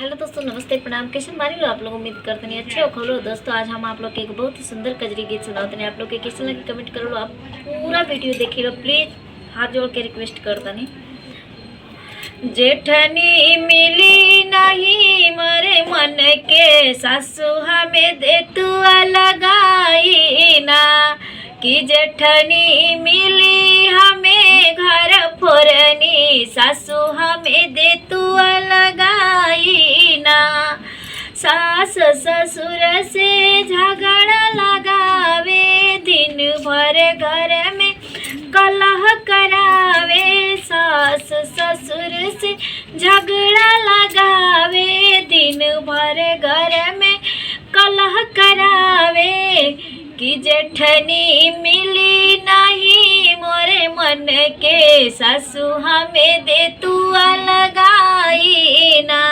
Hello दोस्तों, नमस्ते, प्रणाम। कैसे मान लो आप लोग, उम्मीद करते नहीं अच्छे हो। खोलो दोस्तों, आज हम आप लोग के एक बहुत ही सुंदर कजरी गीत सुनाते हैं। आप लोग के कैसे लगे कमेंट करो। आप पूरा वीडियो देखी लो प्लीज, हाथ जोड़ के रिक्वेस्ट करता नहीं। जेठनी मिली नहीं मरे मन के, सासू हमें दे तू लगाई ना। कि जेठनी मिली हमें घर फोरनी, सासू हमें दे तू लगाई ना। सास ससुर से झगड़ा लगावे, दिन भर घर में कलह करावे। सास ससुर से झगड़ा लगावे, दिन भर घर में कलह करावे। कि जेठनी मिली नहीं मोरे मन के, सासू हमें दे तू लगाई ना।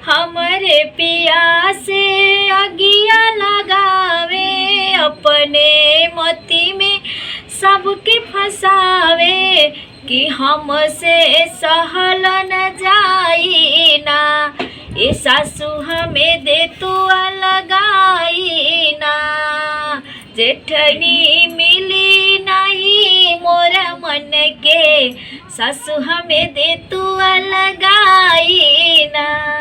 हमरे पिया से अगिया लगावे, अपने मोती में सबके फंसावे। कि हमसे सहल न जाई ना, ए सासू हमें दे तू लगाई ना। जेठनी मिली नहीं मोरा मन के, सासू हमें दे तू लगाई ना।